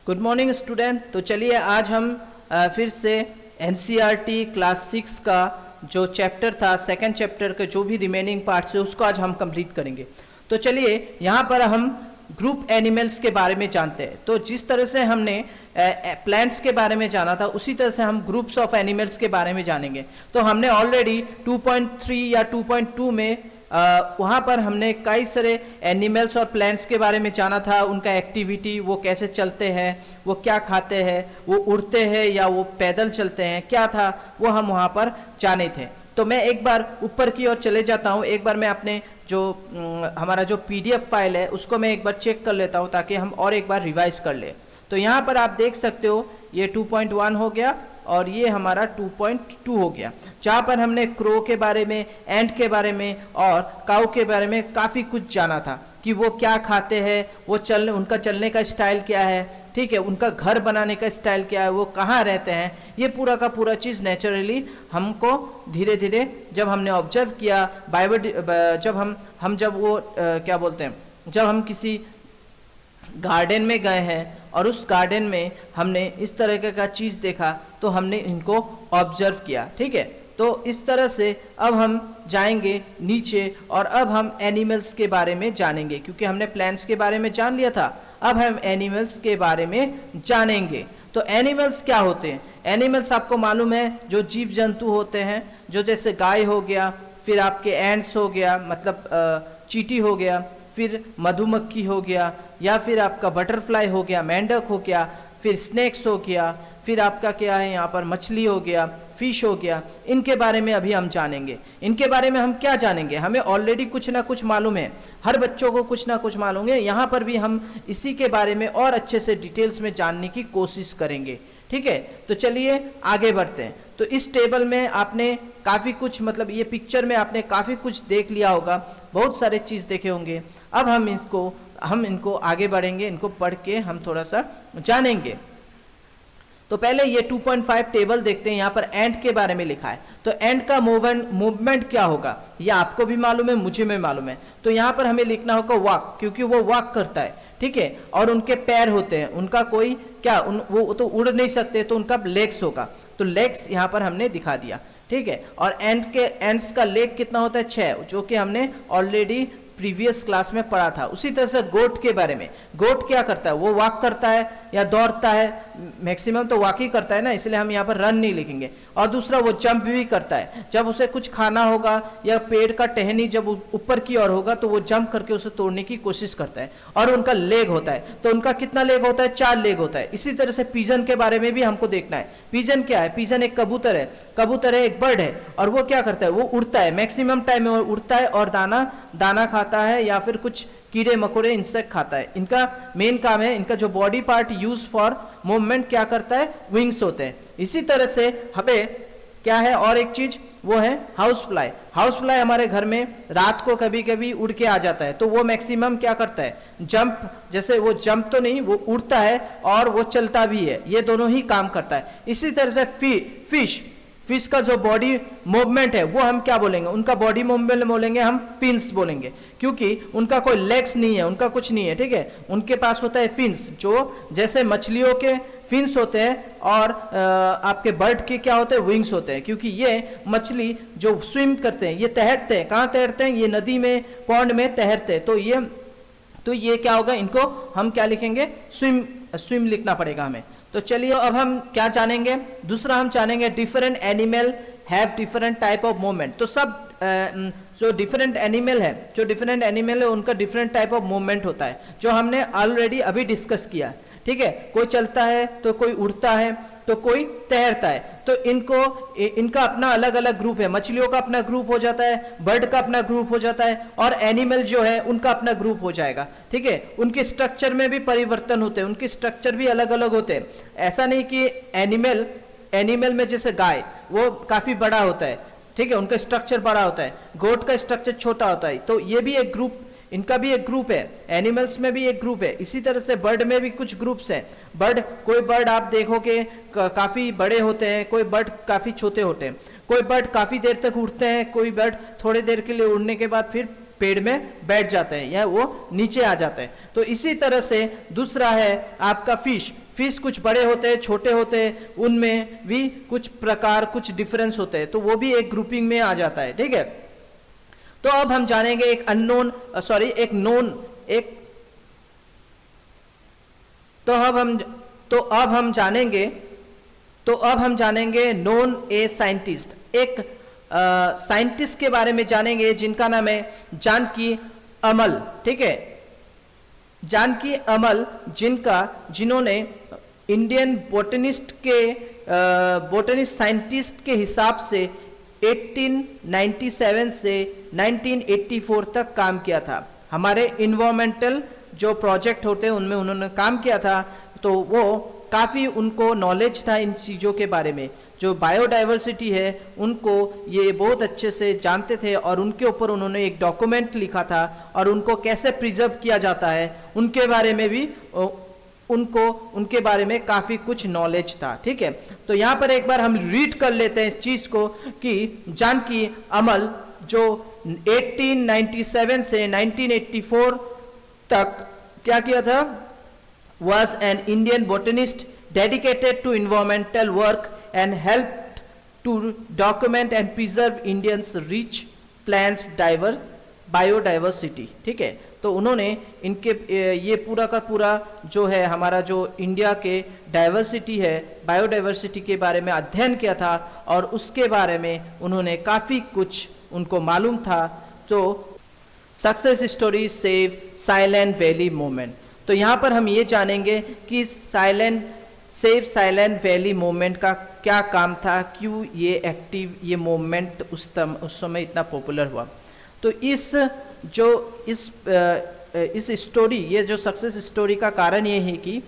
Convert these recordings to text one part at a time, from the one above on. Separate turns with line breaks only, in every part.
Good morning student. तो चलिए आज हम फिर से एनसीईआरटी क्लास 6 का जो चैप्टर था, सेकंड चैप्टर के जो भी रिमेनिंग पार्ट्स है उसको आज हम कंप्लीट करेंगे। तो चलिए यहाँ पर हम ग्रुप एनिमल्स के बारे में जानते हैं। तो जिस तरह से हमने प्लांट्स के बारे में जाना था उसी तरह से हम ग्रुप्स ऑफ एनिमल्स के बारे में जानेंगे। तो हमने ऑलरेडी 2.3 या 2.2 में वहाँ पर हमने कई सारे एनिमल्स और प्लांट्स के बारे में जाना था, उनका एक्टिविटी, वो कैसे चलते हैं, वो क्या खाते हैं, वो उड़ते हैं या वो पैदल चलते हैं, क्या था वो हम वहाँ पर जाने थे। तो मैं एक बार ऊपर की ओर चले जाता हूँ, एक बार मैं अपने जो हमारा जो पीडीएफ फाइल है उसको मैं एक बार चेक कर लेता हूँ ताकि हम और एक बार रिवाइज कर ले। तो यहाँ पर आप देख सकते हो ये 2.1 हो गया और ये हमारा 2.2 हो गया, जहाँ पर हमने क्रो के बारे में, एंट के बारे में और काऊ के बारे में काफ़ी कुछ जाना था कि वो क्या खाते हैं, वो उनका चलने का स्टाइल क्या है, ठीक है, उनका घर बनाने का स्टाइल क्या है, वो कहाँ रहते हैं, ये पूरा का पूरा चीज़ नेचुरली हमको धीरे धीरे जब हमने ऑब्जर्व किया, जब हम किसी गार्डन में गए हैं और उस गार्डन में हमने इस तरह का चीज़ देखा तो हमने इनको ऑब्जर्व किया, ठीक है। तो इस तरह से अब हम जाएंगे नीचे और अब हम एनिमल्स के बारे में जानेंगे, क्योंकि हमने प्लांट्स के बारे में जान लिया था, अब हम एनिमल्स के बारे में जानेंगे। तो एनिमल्स क्या होते हैं? एनिमल्स आपको मालूम है जो जीव जंतु होते हैं, जो जैसे गाय हो गया, फिर आपके एंड्स हो गया, मतलब चींटी हो गया, फिर मधुमक्खी हो गया, या फिर आपका बटरफ्लाई हो गया, मेंढक हो गया, फिर स्नेक्स हो गया, फिर आपका क्या है यहाँ पर मछली हो गया, फिश हो गया। इनके बारे में अभी हम जानेंगे। इनके बारे में हम क्या जानेंगे? हमें ऑलरेडी कुछ ना कुछ मालूम है, हर बच्चों को कुछ ना कुछ मालूम है। यहाँ पर भी हम इसी के बारे में और अच्छे से डिटेल्स में जानने की कोशिश करेंगे, ठीक है। तो चलिए आगे बढ़ते हैं। तो इस टेबल में आपने काफ़ी कुछ, मतलब ये पिक्चर में आपने काफ़ी कुछ देख लिया होगा, बहुत सारे चीज़ देखे होंगे। अब हम इनको आगे बढ़ेंगे, इनको पढ़ के हम थोड़ा सा जानेंगे। तो पहले ये 2.5 टेबल देखते हैं। यहाँ पर एंट के बारे में लिखा है। तो एंट का मूवमेंट क्या होगा ये आपको भी मालूम है, मुझे भी मालूम है। तो यहाँ पर हमें लिखना होगा वॉक, क्योंकि वो वॉक करता है, ठीक है। और उनके पैर होते हैं, उनका कोई क्या वो तो उड़ नहीं सकते, तो उनका लेग्स होगा। तो लेग्स यहाँ पर हमने दिखा दिया, ठीक है। और एंट्स का लेग कितना होता है? 6, जो कि हमने ऑलरेडी प्रीवियस क्लास में पढ़ा था। उसी तरह से गोट के बारे में, गोट क्या करता है? वो वॉक करता है या दौड़ता है? मैक्सिमम तो वॉक ही करता है ना, इसलिए हम यहाँ पर रन नहीं लिखेंगे। और दूसरा वो जंप भी करता है, जब उसे कुछ खाना होगा या पेड़ का टहनी जब ऊपर की ओर होगा तो वो जंप करके उसे तोड़ने की कोशिश करता है। और उनका लेग होता है, तो उनका कितना लेग होता है? 4 लेग होता है। इसी तरह से पिजन के बारे में भी हमको देखना है। पिजन क्या है? पिजन एक कबूतर है, एक बर्ड है, और वो क्या करता है? वो उड़ता है, मैक्सिमम टाइम में वो उड़ता है और दाना खाता है या फिर कुछ कीड़े मकोड़े इंसेक्ट खाता है। इनका मेन काम है, इनका जो body part use for movement क्या करता है? विंग्स होते हैं। इसी तरह से हमें क्या है और एक चीज, वो है हाउस फ्लाई। हाउस फ्लाई हमारे घर में रात को कभी कभी उड़ के आ जाता है, तो वो मैक्सिमम क्या करता है? जंप, जैसे वो जंप तो नहीं, वो उड़ता है और वो चलता भी है, ये दोनों ही काम करता है। इसी तरह से फिश का जो बॉडी मूवमेंट है वो हम क्या बोलेंगे? उनका बॉडी मूवमेंट बोलेंगे हम फिन्स बोलेंगे, क्योंकि उनका कोई लेग्स नहीं है, उनका कुछ नहीं है, ठीक है। उनके पास होता है फिन्स, जो जैसे मछलियों के फिन्स होते हैं और आपके बर्ड के क्या होते हैं? विंग्स होते हैं, क्योंकि ये मछली जो स्विम करते हैं, ये तैरते हैं। कहाँ तैरते हैं? ये नदी में, पॉन्ड में तैरते हैं। तो ये क्या होगा? इनको हम क्या लिखेंगे? स्विम लिखना पड़ेगा हमें। तो चलिए अब हम क्या जानेंगे? दूसरा हम जानेंगे different animal have different type of movement. तो सब जो डिफरेंट एनिमल है उनका डिफरेंट टाइप ऑफ मूवमेंट होता है, जो हमने ऑलरेडी अभी डिस्कस किया, ठीक है। कोई चलता है, तो कोई उड़ता है, तो कोई तैरता है। तो इनका अपना अलग अलग ग्रुप है। मछलियों का अपना ग्रुप हो जाता है, बर्ड का अपना ग्रुप हो जाता है, और एनिमल जो है उनका अपना ग्रुप हो जाएगा, ठीक है। उनके स्ट्रक्चर में भी परिवर्तन होते हैं, उनके स्ट्रक्चर भी अलग अलग होते हैं। ऐसा नहीं कि एनिमल में जैसे गाय वो काफी बड़ा होता है, ठीक है, उनका स्ट्रक्चर बड़ा होता है, गोट का स्ट्रक्चर छोटा होता है। तो ये भी एक ग्रुप, इनका भी एक ग्रुप है, एनिमल्स में भी एक ग्रुप है। इसी तरह से बर्ड में भी कुछ ग्रुप्स हैं। कोई बर्ड आप देखोगे काफी बड़े होते हैं, कोई बर्ड काफी छोटे होते हैं, कोई बर्ड काफी देर तक उड़ते हैं, कोई बर्ड थोड़ी देर के लिए उड़ने के बाद फिर पेड़ में बैठ जाते हैं या वो नीचे आ जाते हैं। तो इसी तरह से दूसरा है आपका फिश। फिश कुछ बड़े होते हैं, छोटे होते हैं, उनमें भी कुछ प्रकार, कुछ डिफरेंस होते हैं, तो वो भी एक ग्रुपिंग में आ जाता है, ठीक है। तो अब हम जानेंगे एक अननोन, सॉरी एक नोन, एक तो अब हम जानेंगे नोन ए साइंटिस्ट, एक साइंटिस्ट के बारे में जानेंगे जिनका नाम है जानकी अमल, ठीक है। जानकी अमल जिन्होंने इंडियन बोटनिस्ट साइंटिस्ट के हिसाब से 1897 से 1984 तक काम किया था। हमारे इन्वायरमेंटल जो प्रोजेक्ट होते हैं उनमें उन्होंने काम किया था, तो वो काफ़ी उनको नॉलेज था इन चीज़ों के बारे में। जो बायोडाइवर्सिटी है उनको ये बहुत अच्छे से जानते थे और उनके ऊपर उन्होंने एक डॉक्यूमेंट लिखा था और उनको कैसे प्रिजर्व किया जाता है उनके बारे में भी उनके बारे में काफ़ी कुछ नॉलेज था, ठीक है। तो यहाँ पर एक बार हम रीड कर लेते हैं इस चीज़ को कि जानकी अमल जो 1897 से 1984 तक क्या किया था, was an Indian botanist dedicated to environmental work and helped to document and preserve Indians' rich plants biodiversity, ठीक है। तो उन्होंने इनके ये पूरा का पूरा जो है हमारा जो इंडिया के डाइवर्सिटी है, बायोडाइवर्सिटी के बारे में अध्ययन किया था और उसके बारे में उन्होंने काफ़ी कुछ उनको मालूम था। तो success story save silent valley movement, तो यहाँ पर हम ये जानेंगे कि सेव साइलेंट वैली मूवमेंट का क्या काम था, क्यों ये मूवमेंट उस समय इतना पॉपुलर हुआ। तो इस स्टोरी, ये जो सक्सेस स्टोरी का कारण ये है कि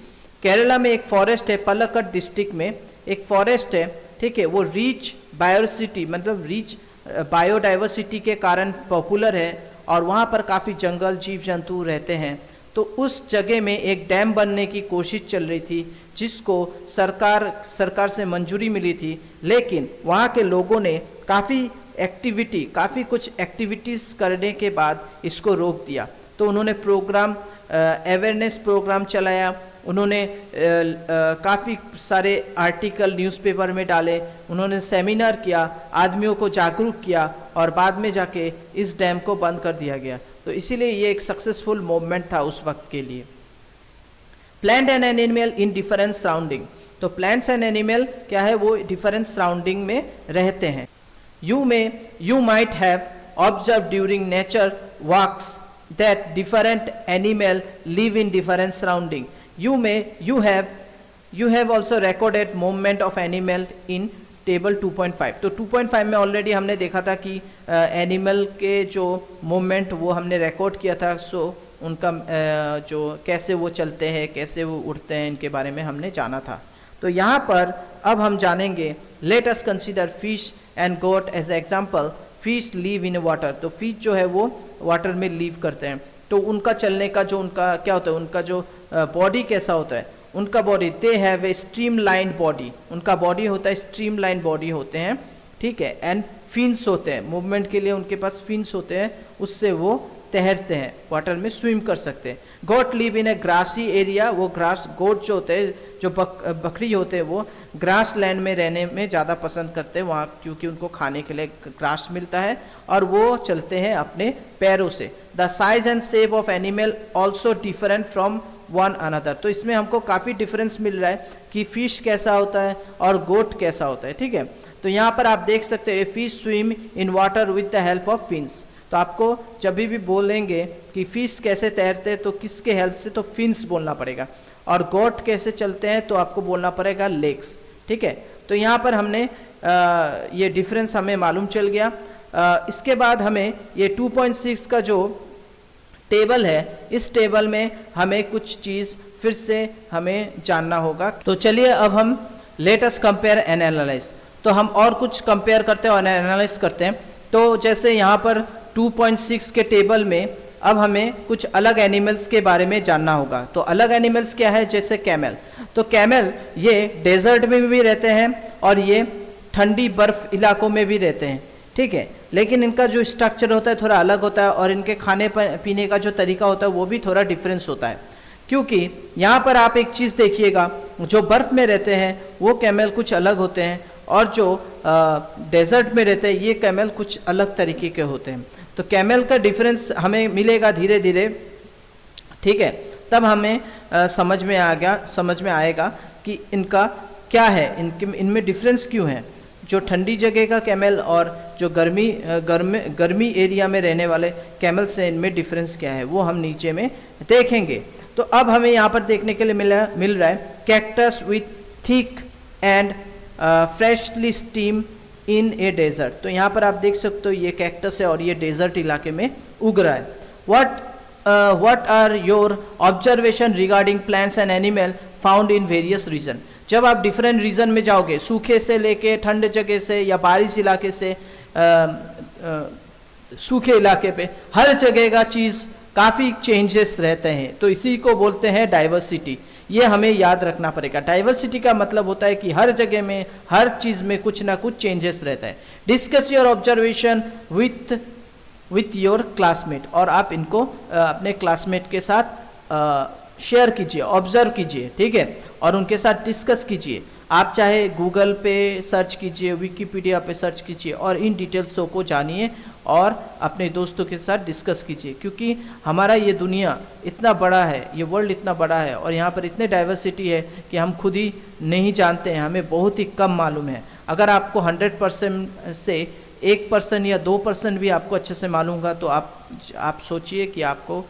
केरला में एक फॉरेस्ट है, पलक्कड डिस्ट्रिक्ट में एक फॉरेस्ट है, ठीक है। वो रिच बायोसिटी मतलब रिच बायोडाइवर्सिटी के कारण पॉपुलर है और वहाँ पर काफ़ी जंगल जीव जंतु रहते हैं। तो उस जगह में एक डैम बनने की कोशिश चल रही थी जिसको सरकार से मंजूरी मिली थी, लेकिन वहाँ के लोगों ने काफ़ी कुछ एक्टिविटीज़ करने के बाद इसको रोक दिया। तो उन्होंने अवेयरनेस प्रोग्राम चलाया, उन्होंने काफ़ी सारे आर्टिकल न्यूज़पेपर में डाले, उन्होंने सेमिनार किया, आदमियों को जागरूक किया और बाद में जाके इस डैम को बंद कर दिया गया। तो इसीलिए ये एक सक्सेसफुल मूवमेंट था उस वक्त के लिए। Plant and animal in different surrounding, तो प्लांट्स एंड एनिमल क्या है, वो डिफरेंट सराउंडिंग में रहते हैं। You might have observed during nature walks that different animal live in different surrounding. You have also recorded movement of animal in table 2.5। तो 2.5 में already हमने देखा था कि एनिमल के जो मूवमेंट वो हमने रिकॉर्ड किया था। सो उनका जो कैसे वो चलते हैं, कैसे वो उड़ते हैं, इनके बारे में हमने जाना था। तो यहाँ पर अब हम जानेंगे, let us consider fish and goat as example. Fish live in water, तो फिश जो है वो वाटर में लीव करते हैं। तो उनका चलने का जो उनका क्या होता है, उनका जो बॉडी कैसा होता है, उनका body they have a streamline body, उनका बॉडी होता है स्ट्रीमलाइन बॉडी होते हैं, ठीक है। एंड फिन्स होते हैं, मूवमेंट के लिए उनके पास फिन्स होते हैं, उससे वो तैरते हैं, वाटर में स्विम कर सकते हैं। Goat live in a grassy area, वो ग्रास गोट जो होते हैं, जो बकरी होते हैं, वो ग्रास लैंड में रहने में ज़्यादा पसंद करते हैं वहाँ, क्योंकि उनको खाने के लिए ग्रास मिलता है और वो चलते हैं अपने पैरों से। The size and shape of animal also different from one another, तो इसमें हमको काफ़ी डिफरेंस मिल रहा है कि फिश कैसा होता है और गोट कैसा होता है, ठीक है। तो यहाँ पर आप देख सकते हैं fish swim in water with the help of fins. तो आपको जब भी बोलेंगे कि फिश कैसे तैरते हैं तो किसके हेल्प से, तो फिन्स बोलना पड़ेगा। और गोट कैसे चलते हैं तो आपको बोलना पड़ेगा लेग्स, ठीक है। तो यहाँ पर हमने ये डिफरेंस हमें मालूम चल गया। इसके बाद हमें ये 2.6 का जो टेबल है, इस टेबल में हमें कुछ चीज़ फिर से हमें जानना होगा। तो चलिए अब हम let us compare and analyse, तो हम और कुछ कंपेयर करते हैं और एनालाइज करते हैं। तो जैसे यहाँ पर 2.6 के टेबल में अब हमें कुछ अलग एनिमल्स के बारे में जानना होगा। तो अलग एनिमल्स क्या है, जैसे कैमल। तो कैमल ये डेजर्ट में भी रहते हैं और ये ठंडी बर्फ इलाकों में भी रहते हैं, ठीक है। लेकिन इनका जो स्ट्रक्चर होता है थोड़ा अलग होता है और इनके खाने पीने का जो तरीका होता है वो भी थोड़ा डिफरेंस होता है। क्योंकि यहाँ पर आप एक चीज़ देखिएगा, जो बर्फ़ में रहते हैं वो कैमल कुछ अलग होते हैं, और जो डेजर्ट में रहते हैं ये कैमल कुछ अलग तरीके के होते हैं। तो कैमल का डिफरेंस हमें मिलेगा धीरे धीरे, ठीक है, तब हमें समझ में आएगा कि इनका क्या है, इनमें डिफरेंस क्यों है। जो ठंडी जगह का कैमल और जो गर्मी एरिया में रहने वाले कैमल से इनमें डिफरेंस क्या है वो हम नीचे में देखेंगे। तो अब हमें यहाँ पर देखने के लिए मिल रहा है cactus with thick and freshly steam in a desert. तो यहाँ पर आप देख सकते हो ये कैक्टस है और ये डेजर्ट इलाके में उग रहा है। what are your observation regarding plants and animal found in various region? जब आप डिफरेंट रीजन में जाओगे, सूखे से लेके ठंड जगह से या बारिश इलाके से सूखे इलाके पे, हर जगह का चीज़ काफ़ी चेंजेस रहते हैं, तो इसी को बोलते हैं डाइवर्सिटी। ये हमें याद रखना पड़ेगा। डाइवर्सिटी का मतलब होता है कि हर जगह में हर चीज़ में कुछ ना कुछ चेंजेस रहता है। Discuss your observation with your classmate, और आप इनको अपने क्लासमेट के साथ शेयर कीजिए, ऑब्जर्व कीजिए, ठीक है, और उनके साथ डिस्कस कीजिए। आप चाहे गूगल पे सर्च कीजिए, विकिपीडिया पे सर्च कीजिए और इन डिटेल्सों को जानिए और अपने दोस्तों के साथ डिस्कस कीजिए, क्योंकि हमारा ये दुनिया इतना बड़ा है, ये वर्ल्ड इतना बड़ा है और यहाँ पर इतने डाइवर्सिटी है कि हम खुद ही नहीं जानते हैं, हमें बहुत ही कम मालूम है। अगर आपको 100% से 1% या 2% भी आपको अच्छे से मालूम होगा तो आप सोचिए कि आपको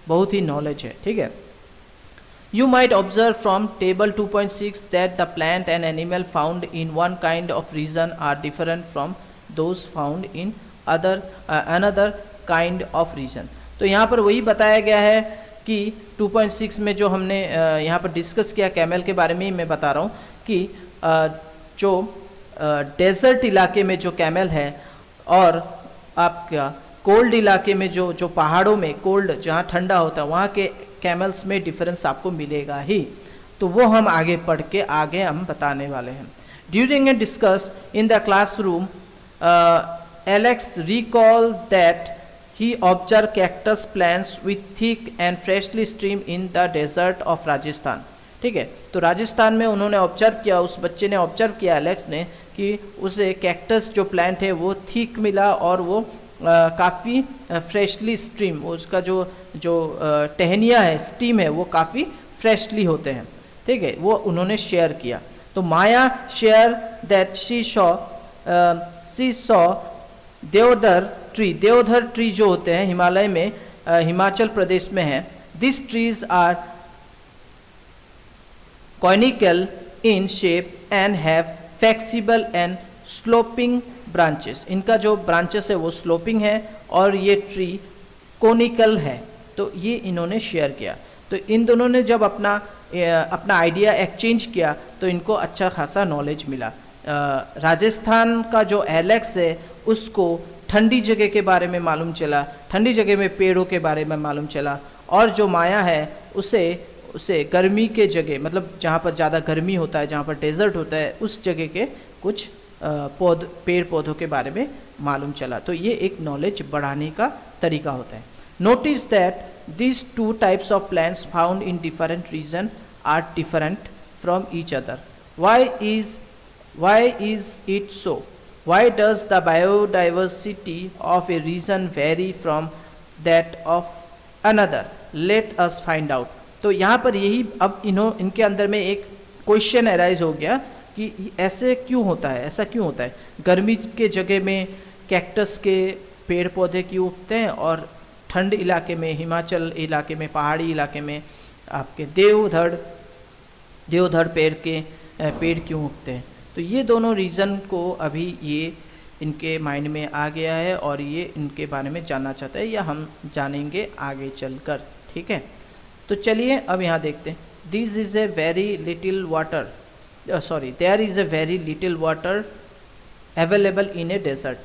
बहुत ही नॉलेज है, ठीक है। You might observe from table 2.6 that the plant and animal found in one kind of region are different from those found in another kind of region। तो यहाँ पर वही बताया गया है कि 2.6 में जो हमने यहाँ पर डिस्कस किया कैमल के बारे में ही मैं बता रहा हूँ कि जो डेजर्ट इलाके में जो कैमल है और आपका कोल्ड इलाके में जो पहाड़ों में कोल्ड जहाँ ठंडा होता है वहाँ के कैमल्स में डिफरेंस आपको मिलेगा ही। तो वो हम आगे पढ़ के आगे हम बताने वाले हैं। During a discuss in the classroom Alex recall that he observe cactus plants with thick and freshly stream in the desert of Rajasthan, ठीक है। तो राजस्थान में उन्होंने ऑब्जर्व किया, उस बच्चे ने ऑब्जर्व किया एलेक्स ने कि उसे कैक्टस जो प्लांट है वो थिक मिला और वो काफ़ी फ्रेशली स्ट्रीम, उसका जो टहनिया है, स्टीम है, वो काफ़ी फ्रेशली होते हैं, ठीक है, वो उन्होंने शेयर किया। तो Maya share that she saw deodar tree जो होते हैं हिमालय में, हिमाचल प्रदेश में है। This trees are conical in shape and have flexible and sloping branches. इनका जो ब्रांचेस है वो स्लोपिंग है और ये ट्री कोनिकल है। तो ये इन्होंने शेयर किया। तो इन दोनों ने जब अपना आइडिया एक्सचेंज किया तो इनको अच्छा खासा नॉलेज मिला। राजस्थान का जो एलेक्स है उसको ठंडी जगह के बारे में मालूम चला, ठंडी जगह में पेड़ों के बारे में मालूम चला, और जो माया है उसे गर्मी के जगह, मतलब जहाँ पर ज़्यादा गर्मी होता है, जहाँ पर डेजर्ट होता है, उस जगह के कुछ पेड़ पौधों के बारे में मालूम चला। तो ये एक नॉलेज बढ़ाने का तरीका होता है। Notice that these two types of plants found in different region are different from each other. Why is it so? Why does the biodiversity of a region vary from that of another? Let us find out. तो यहाँ पर यही अब इनके अंदर में एक question arise हो गया कि ऐसे क्यों होता है, ऐसा क्यों होता है, गर्मी के जगह में कैक्टस के पेड़ पौधे क्यों उगते हैं और ठंड इलाके में, हिमाचल इलाके में, पहाड़ी इलाके में आपके देवधर पेड़ क्यों उगते हैं। तो ये दोनों रीज़न को अभी ये इनके माइंड में आ गया है और ये इनके बारे में जानना चाहता है, या हम जानेंगे आगे चलकर, ठीक है। तो चलिए अब यहाँ देखते हैं। This is a very little water, there is a very little water available in a desert,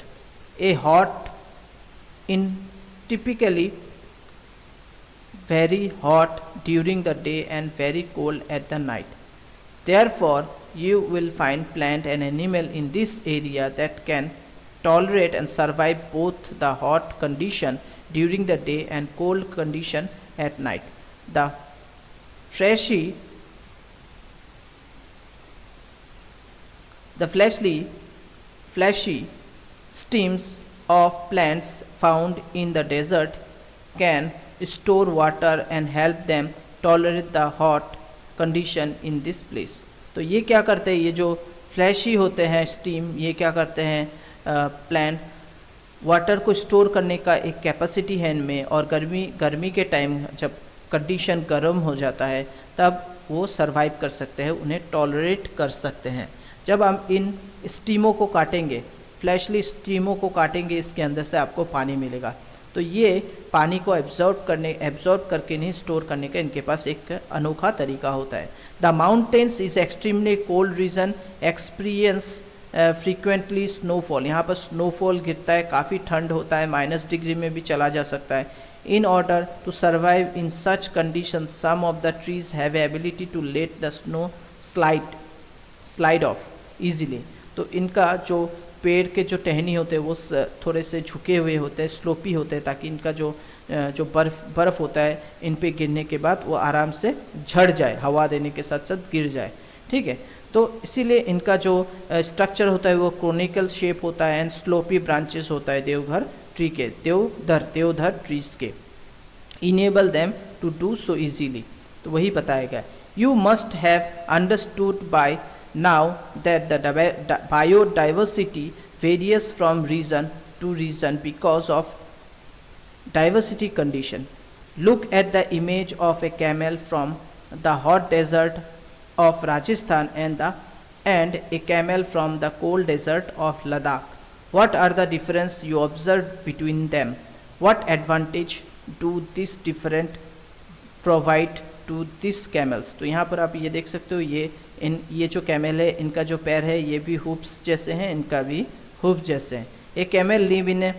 a hot in typically very hot during the day and very cold at the night. Therefore, you will find plant and animal in this area that can tolerate and survive both the hot condition during the day and cold condition at night. The The fleshy stems of plants found in the desert can store water and help them tolerate the hot condition in this place. तो ये क्या करते हैं, ये जो flashy होते हैं steam, ये क्या करते हैं प्लांट वाटर को स्टोर करने का एक कैपेसिटी है इनमें, और गर्मी के टाइम जब कंडीशन गर्म हो जाता है तब वो सरवाइव कर सकते हैं, उन्हें टॉलरेट कर सकते हैं। जब हम इन स्टीमों को काटेंगे, फ्लैशली स्टीमों को काटेंगे, इसके अंदर से आपको पानी मिलेगा। तो ये पानी को एब्जॉर्ब करके नहीं स्टोर करने का इनके पास एक अनोखा तरीका होता है। The mountains is extremely cold region experience frequently snowfall. यहाँ पर स्नोफॉल गिरता है, काफ़ी ठंड होता है, -डिग्री में भी चला जा सकता है। In order to survive in such condition some of the trees have ability to let the snow slide off easily. तो इनका जो पेड़ के जो टहनी होते हैं वो थोड़े से झुके हुए होते हैं, स्लोपी होते हैं, ताकि इनका जो बर्फ़ होता है इन पे गिरने के बाद वो आराम से झड़ जाए, हवा देने के साथ साथ गिर जाए। ठीक है, तो इसीलिए इनका जो स्ट्रक्चर होता है वो कोनिकल शेप होता है एंड स्लोपी ब्रांचेस होता है देवघर ट्री के, देवधर ट्रीज के। Enable them to do so easily, तो वही बताया गया। You must have understood by now that the biodiversity varies from region to region because of diversity condition. Look at the image of a camel from the hot desert of Rajasthan and a camel from the cold desert of Ladakh. What are the difference you observed between them? What advantage do this different provide to these camels? तो यहाँ पर आप ये देख सकते हो, ये जो कैमल है इनका जो पैर है ये भी हुप्स जैसे हैं, इनका भी हुप जैसे हैं। A camel live in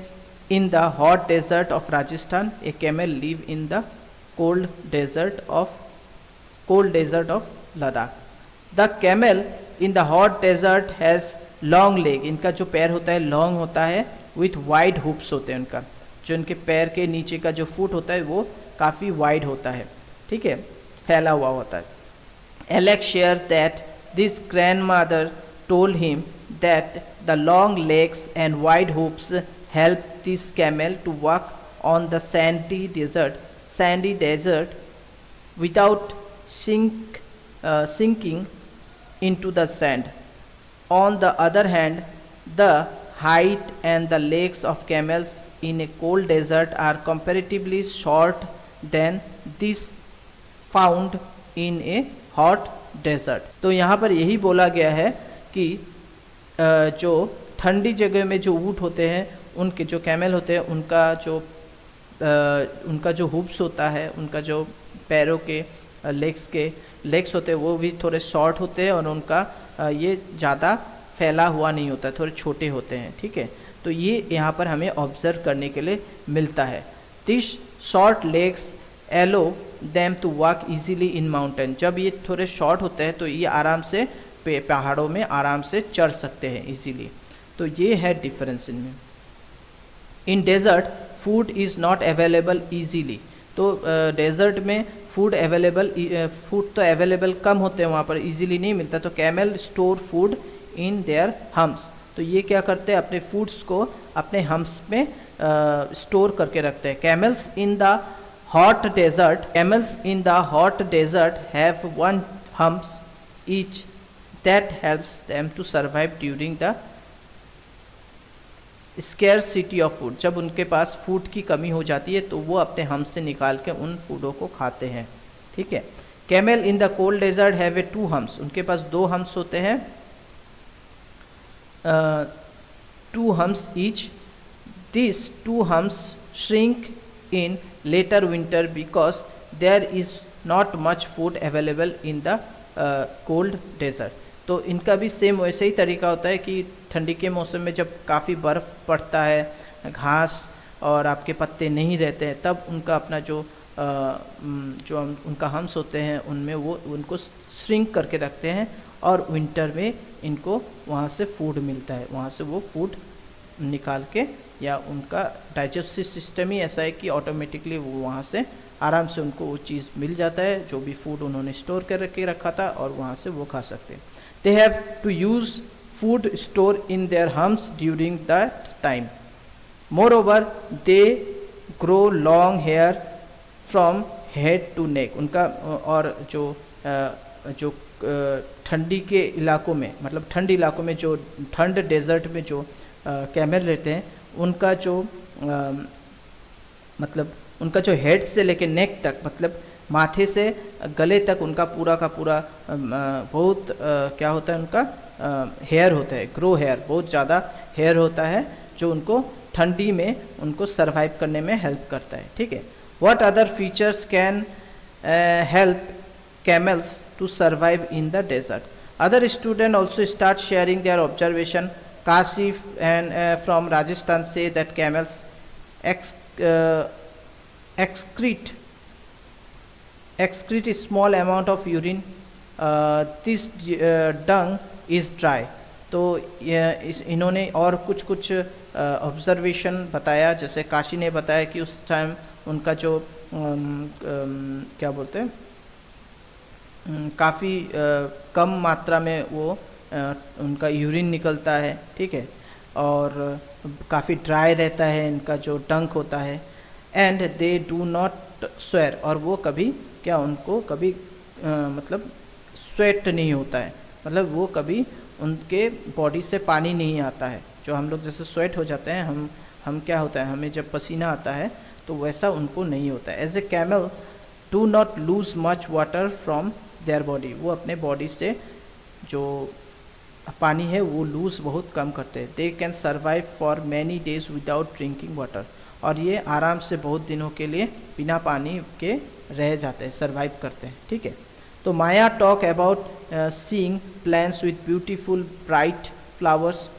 the hot desert of Rajasthan, a camel live in the cold desert of Ladakh. The camel in the hot desert has long leg, इनका जो पैर होता है लॉन्ग होता है, विथ वाइड हुप्स होते हैं उनका, जो इनके पैर के नीचे का जो फुट होता है वो काफ़ी वाइड होता है, ठीक है, फैला हुआ होता है। Alex shared that this grandmother told him that the long legs and wide hooves help this camel to walk on the sandy desert without sinking into the sand. On the other hand, the height and the legs of camels in a cold desert are comparatively short than these found in a hot desert. तो यहाँ पर यही बोला गया है कि जो ठंडी जगह में जो ऊँट होते हैं, उनके जो कैमल होते हैं, उनका जो हुप्स होता है, उनका जो पैरों के लेग्स होते हैं वो भी थोड़े शॉर्ट होते हैं, और उनका ये ज़्यादा फैला हुआ नहीं होता है, थोड़े छोटे होते हैं। ठीक है, तो ये यहाँ पर हमें ऑब्जर्व करने के लिए मिलता है। This short legs allow them to walk easily in mountain. जब ये थोड़े शॉर्ट होते हैं तो ये आराम से पहाड़ों में आराम से चढ़ सकते हैं इजीली। तो ये है डिफरेंस इनमें। In desert food is not available easily, तो डेजर्ट में फूड तो अवेलेबल कम होते हैं, वहाँ पर इजीली नहीं मिलता। तो camel store food in their humps, तो ये क्या करते हैं, अपने फूड्स को अपने हम्स में स्टोर करके रखते हैं। Camels in the hot desert have one humps each that helps them to survive during the scarcity of food. जब उनके पास फूड की कमी हो जाती है तो वो अपने हम्स से निकाल के उन फूडों को खाते हैं। ठीक है, camel in the cold desert have a 2 humps, उनके पास 2 हम्स होते हैं, 2 humps each. This 2 humps shrink in later winter because there is not much food available in the cold desert. तो इनका भी सेम वैसे ही तरीका होता है कि ठंडी के मौसम में जब काफ़ी बर्फ़ पड़ता है, घास और आपके पत्ते नहीं रहते हैं, तब उनका अपना जो उनका हम्स होते हैं उनमें वो उनको श्रिंक करके रखते हैं, और विंटर में इनको वहाँ से फूड मिलता है, वहाँ से वो फूड निकाल के, या उनका डाइजेस्टिव सिस्टम ही ऐसा है कि ऑटोमेटिकली वो वहाँ से आराम से उनको वो चीज़ मिल जाता है जो भी फूड उन्होंने स्टोर करके रखा था, और वहाँ से वो खा सकते हैं। They have to use food stored in their humps during that time. Moreover, they grow long hair from head to neck. उनका और जो ठंडी के इलाकों में, मतलब ठंड इलाकों में, जो ठंड डेजर्ट में जो कैमल रहते हैं, उनका जो मतलब उनका जो हेड से लेके नेक तक, मतलब माथे से गले तक उनका पूरा का पूरा बहुत क्या होता है, उनका हेयर होता है, ग्रो हेयर, बहुत ज़्यादा हेयर होता है जो उनको ठंडी में उनको सरवाइव करने में हेल्प करता है. ठीक है. What other features can help camels to survive in the desert? Other students also start sharing their observation. Kashi and from Rajasthan say that camels excrete a small amount of urine. This dung is dry. तो इन्होंने और कुछ observation बताया. जैसे काशी ने बताया कि उस टाइम उनका जो क्या बोलते हैं, काफ़ी कम मात्रा में वो उनका यूरिन निकलता है. ठीक है. और काफ़ी ड्राई रहता है इनका जो डंक होता है. And they do not sweat, और वो कभी क्या, उनको कभी मतलब स्वेट नहीं होता है, मतलब वो कभी उनके बॉडी से पानी नहीं आता है. जो हम लोग जैसे स्वेट हो जाते हैं, हम क्या होता है, हमें जब पसीना आता है, तो वैसा उनको नहीं होता है. As a camel do not lose much water from their body, वो अपने बॉडी से जो पानी है वो लूज़ बहुत कम करते हैं. They can survive for many days without drinking water, और ये आराम से बहुत दिनों के लिए बिना पानी के रह जाते हैं, सर्वाइव करते हैं. ठीक है. तो Maya talk about seeing plants with beautiful bright flowers.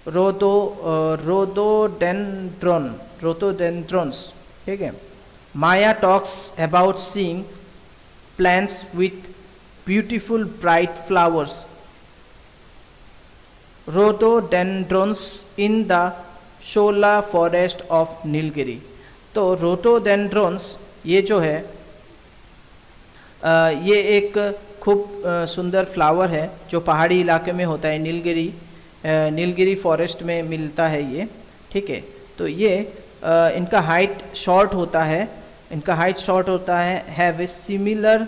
Rhododendrons. ठीक है. Maya talks about seeing plants with beautiful bright flowers, rhododendrons in the Shola forest of Nilgiri. तो rhododendrons ये जो है ये एक खूब सुंदर फ्लावर है जो पहाड़ी इलाके में होता है. नीलगिरी फॉरेस्ट में मिलता है ये. ठीक है. तो ये इनका हाइट शॉर्ट होता है, have a similar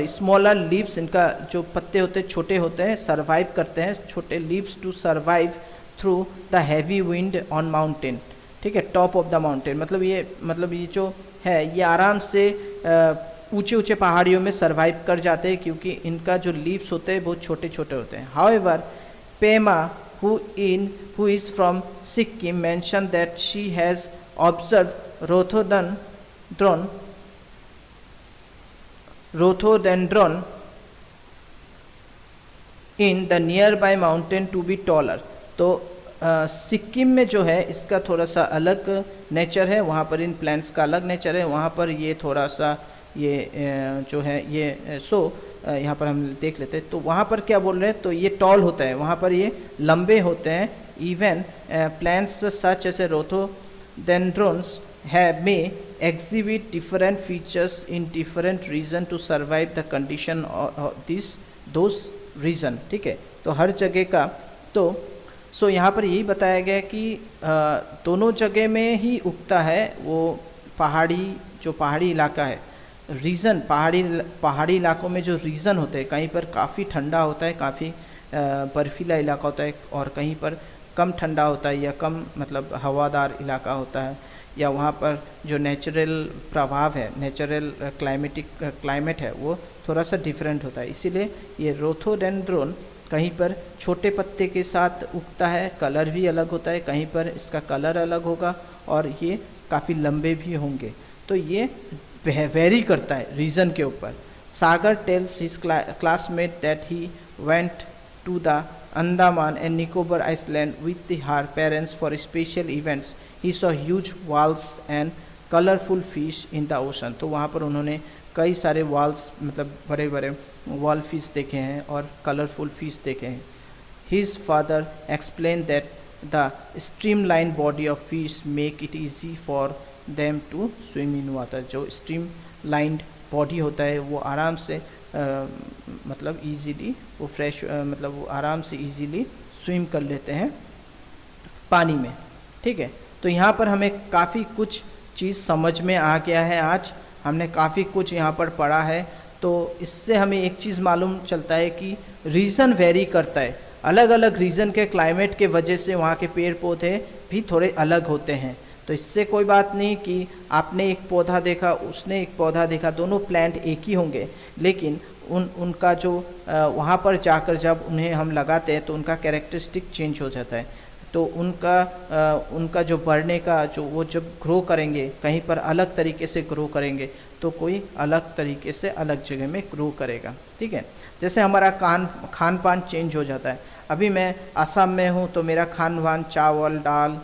smaller leaves. इनका जो पत्ते होते हैं छोटे होते हैं, सर्वाइव करते हैं, छोटे leaves to survive through the heavy wind on mountain. ठीक है. टॉप ऑफ द माउंटेन, मतलब ये जो है ये आराम से ऊंचे पहाड़ियों में सर्वाइव कर जाते हैं, क्योंकि इनका जो लीव्स होते हैं बहुत छोटे छोटे होते हैं. However, Pema who is from Sikkim mentioned that she has observed rhododendron in the nearby mountain to be taller. तो सिक्किम में जो है इसका थोड़ा सा अलग नेचर है, वहाँ पर इन प्लांट्स का अलग नेचर है. वहाँ पर ये थोड़ा सा ये जो है ये यहाँ पर हम देख लेते हैं. तो वहाँ पर क्या बोल रहे हैं, तो ये टॉल होता है, वहाँ पर ये लंबे होते हैं. Even plants such as a rhododendrons may exhibit different features in different region to survive the condition of those region. ठीक है. तो हर जगह का तो यहाँ पर यही बताया गया कि दोनों जगह में ही उगता है वो पहाड़ी इलाका है. रीज़न पहाड़ी इलाकों में जो रीज़न होते हैं, कहीं पर काफ़ी ठंडा होता है, काफ़ी बर्फीला इलाका होता है, और कहीं पर कम ठंडा होता है या कम मतलब हवादार इलाका होता है, या वहाँ पर जो नेचुरल प्रभाव है, नेचुरल क्लाइमेट है, वो थोड़ा सा डिफरेंट होता है. इसीलिए ये रोथोडेंड्रोन कहीं पर छोटे पत्ते के साथ उगता है, कलर भी अलग होता है, कहीं पर इसका कलर अलग होगा, और ये काफ़ी लंबे भी होंगे. तो ये वेरी करता है रीजन के ऊपर. Sagar tells his classmate that he went to the Andaman and Nicobar Island with her parents for special events. He saw huge whales and colorful fish in the ocean. तो वहाँ पर उन्होंने कई सारे whales मतलब बड़े बड़े whale fish देखे हैं और colorful fish देखे हैं. His father explained that the streamlined body of fish make it easy for them to swim in water. जो streamlined बॉडी होता है वो आराम से मतलब इजीली वो फ्रेश मतलब वो आराम से इजीली स्विम कर लेते हैं पानी में, ठीक है। तो यहाँ पर हमें काफ़ी कुछ चीज़ समझ में आ गया है, आज हमने काफ़ी कुछ यहाँ पर पढ़ा है। तो इससे हमें एक चीज़ मालूम चलता है कि रीजन वेरी करता है, अलग अलग रीजन के क्लाइमेट के वजह से वहाँ के पेड़ पौधे भी थोड़े अलग होते हैं। तो इससे कोई बात नहीं कि आपने एक पौधा देखा उसने एक पौधा देखा, दोनों प्लांट एक ही होंगे, लेकिन उनका जो वहाँ पर जाकर जब उन्हें हम लगाते हैं तो उनका कैरेक्टरिस्टिक चेंज हो जाता है। तो उनका जो बढ़ने का जो वो जब ग्रो करेंगे कहीं पर अलग तरीके से ग्रो करेंगे तो कोई अलग तरीके से अलग जगह में ग्रो करेगा, ठीक है। जैसे हमारा खान पान चेंज हो जाता है। अभी मैं असम में हूँ तो मेरा खान पान चावल दाल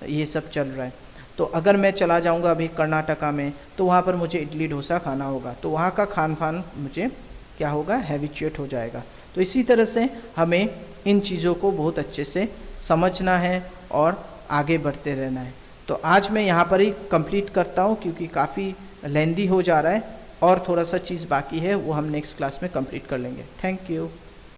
ये सब चल रहा है। तो अगर मैं चला जाऊँगा अभी कर्नाटका में तो वहाँ पर मुझे इडली डोसा खाना होगा, तो वहाँ का खान पान मुझे क्या होगा, हैबिचुएट हो जाएगा। तो इसी तरह से हमें इन चीज़ों को बहुत अच्छे से समझना है और आगे बढ़ते रहना है। तो आज मैं यहाँ पर ही कंप्लीट करता हूँ क्योंकि काफ़ी लेंदी हो जा रहा है और थोड़ा सा चीज़ बाकी है वो हम नेक्स्ट क्लास में कंप्लीट कर लेंगे। Thank you.